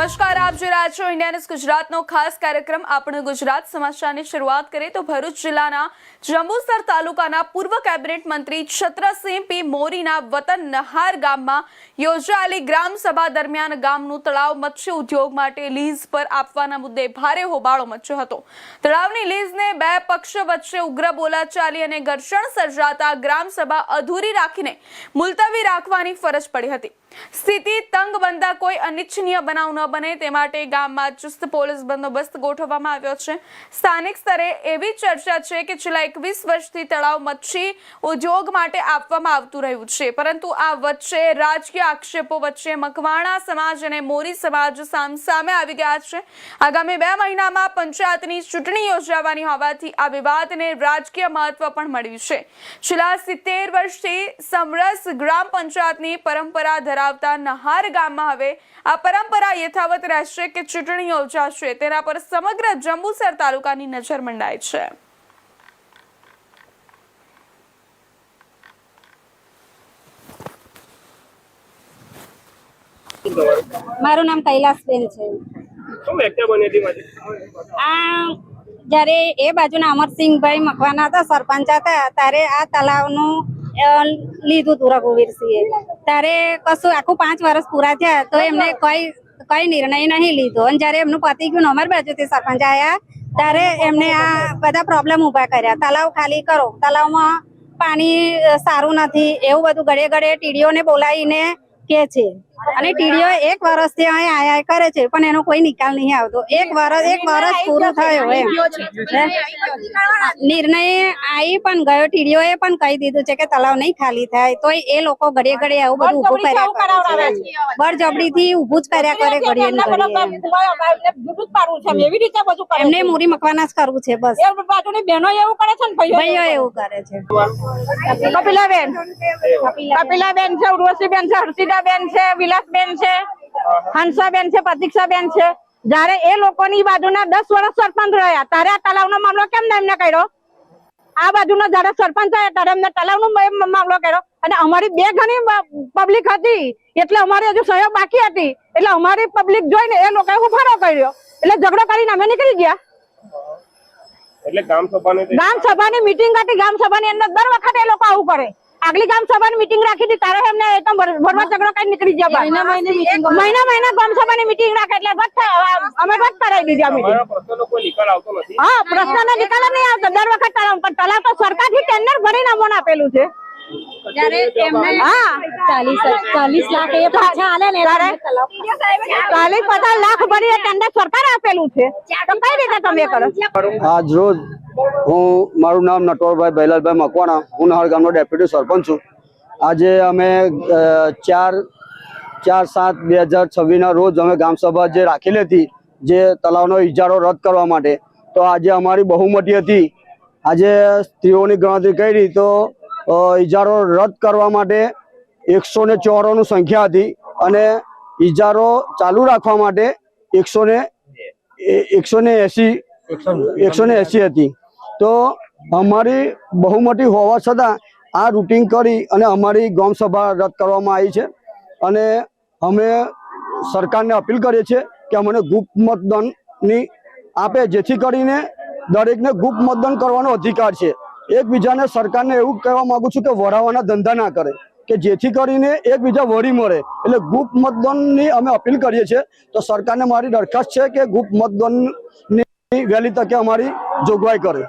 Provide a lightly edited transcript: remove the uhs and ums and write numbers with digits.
નમસ્કાર, આપ જોઈ રહ્યા છો ઇન્ડિયા ન્યૂઝ ગુજરાતનો ખાસ કાર્યક્રમ આપણે ગુજરાત સમાચારની શરૂઆત કરીએ તો ભરૂચ જિલ્લાના જંબુસર તાલુકાના પૂર્વ કેબિનેટ મંત્રી છત્રસિંહ પી મોરીના વતન નહાર ગામમાં યોજાયેલી ગ્રામ સભા દરમિયાન ગામનું તળાવ મત્સ્ય ઉદ્યોગ માટે લીઝ પર આપવાના મુદ્દે ભારે હોબાળો મચ્યો હતો। તળાવની લીઝને બે પક્ષ વચ્ચે ઉગ્ર બોલાચાલી અને ઘર્ષણ સર્જાતા ગ્રામ સભા અધૂરી રાખીને મુલતવી રાખવાની ફરજ પડી હતી। સ્થિતિ તંગ બનતા કોઈ અનિચ્છનીય બનાવ ન બને તે માટે ગામમાં ચુસ્ત પોલીસ બંદોબસ્ત ગોઠવવામાં આવ્યો છે। સ્થાનિક સ્તરે એવી ચર્ચા છે કે છેલ્લા 21 વર્ષથી તળાવ મચ્છી ઉદ્યોગ માટે આપવામાં આવતું રહ્યું છે, પરંતુ આ વચ્ચે રાજકીય આક્ષેપો વચ્ચે મકવાણા સમાજ અને મોરી સમાજ સામે આવી ગયા છે। આગામી 2 મહિનામાં પંચાયતની ચૂંટણી યોજાવાની હોવાથી આ વિવાદને રાજકીય મહત્વ પણ મળ્યું છે। છેલ્લા 70 વર્ષથી સમરસ ગ્રામ પંચાયતની પરંપરા ધરાવતા નહાર ગામમાં હવે આ પરંપરા યથાવત રહેશે કે ચૂંટણી યોજાશે તેના પર સમગ્ર જંબુસર તાલુકાની નજર મંડાય છે। મારું નામ કૈલાસબેન છે। જ્યારે એ બાજુના અમરસિંહભાઈ મકવાના હતા, સરપંચ હતા, ત્યારે આ તલાવનું લીધું હતું રઘુવીરસિંહે। ત્યારે કશું આખું 5 વર્ષ પૂરા થયા તો એમને કઈ નિર્ણય નહીં લીધો, અને જ્યારે એમનું પતિ ગયું, અમારી બાજુથી સરપંચ આવ્યા ત્યારે એમને આ બધા પ્રોબ્લેમ ઉભા કર્યા। તલાવ ખાલી કરો, તલાવમાં પાણી સારું નથી, એવું બધું ઘડે ઘડે ટીડીઓને બોલાવીને કે છે, અને ટીડીઓ 1 વર્ષથી અહીં આયા કરે છે પણ એનો કોઈ નિકાલ નહીં આવતો। 1 વર્ષ પૂરું થયો એમ નિર્ણય આવી પણ ગયો, ટીડીઓ એ પણ કહી દીધું છે કે તલાવ નહીં ખાલી થાય, તો એ લોકો ઘડીએ ઘડીએ આવું બધું ઉભું કર્યા કરે છે, બળજબરીથી ઉભું જ કર્યા કરે ઘડીએ ને ઘડીએ। એમને મૂરી મકવાના જ કરવું છે બસ। બહેનો એવું કરે છે ને ભાઈઓ એવું કરે છે। કપિલાબેન છે, ઉર્વશીબેન છે, હર્ષિદાબેન છે, વિલાસબેન છે, હંસાબેન છે, પ્રતીક્ષાબેન છે। જયારે એ લોકોની બાજુના 10 વર્ષ સરપંચ રહ્યા ત્યારે આ તલાવનો મામલો કેમ ના એમને કર્યો? આ બાજુનો જયારે સરપંચ આવ્યા ત્યારે એમને તલાવનો મામલો કર્યો, અને અમારી 2 ગણી પબ્લિક હતી એટલે અમારી હજુ સહયોગ બાકી હતી, એટલે અમારી પબ્લિક જોઈને એ લોકોએ ઉફાળો કર્યો, એટલે ઝઘડો કરીને અમે નીકળી ગયા। એટલે ગામ સભાની મીટિંગ હતી, ગામ સભાની અંદર દર વખતે એ લોકો આવું કરે। આગલી ગામ સભાની મીટિંગ રાખી હતી ત્યારે એમને એકદમ ભરવા ઝઘડો કરી નીકળી ગયા। મહિના ગામ સભાની મીટિંગ રાખે એટલે અમે બસ કરાવી દીધી આ મીટિંગ। હા, પ્રશ્નનો નિકાલ નહીં આવતો દર વખત તલાવ તો સરકારથી ટેન્ડર ભરીને અમને આપેલું છે। જ્યારે એમને 40 લાખ એ પાછા આલે ને 40-50 લાખ ભરી ટેન્ડર સરકાર આપેલું છે, તો કઈ રીતે તમે કરો? આજ રોજ હું મારું નામ નટવરભાઈ ભૈલાલભાઈ મકવાણા, હું નહાર ગામનો ડેપ્યુટી સરપંચ છું। આજે અમે 4/7/2026 ના રોજ અમે ગામસભા જે રાખેલી હતી જે તલાવનો ઇજારો રદ કરવા માટે, તો આજે અમારી બહુમતી હતી। આજે સ્ત્રીઓની ગણતરી કરી તો ઇજારો રદ કરવા માટે 104 સંખ્યા હતી, અને ઇજારો ચાલુ રાખવા માટે 180 હતી। તો અમારી બહુમતી હોવા છતાં આ રૂટિંગ કરી અને અમારી ગામ સભા રદ કરવામાં આવી છે, અને અમે સરકારને અપીલ કરીએ છીએ કે અમને ગુપ્ત મતદાનની આપે, જેથી કરીને દરેકને ગુપ્ત મતદાન કરવાનો અધિકાર છે। એકબીજાને સરકારને એવું કહેવા માંગુ છું કે વરાવાના ધંધા ના કરે, કે જેથી કરીને એકબીજા વરી મળે, એટલે ગુપ્ત મતદાનની અમે અપીલ કરીએ છીએ। તો સરકારને મારી દરખાસ્ત છે કે ગુપ્ત મતદાનની વહેલી તકે અમારી જોગવાઈ કરે।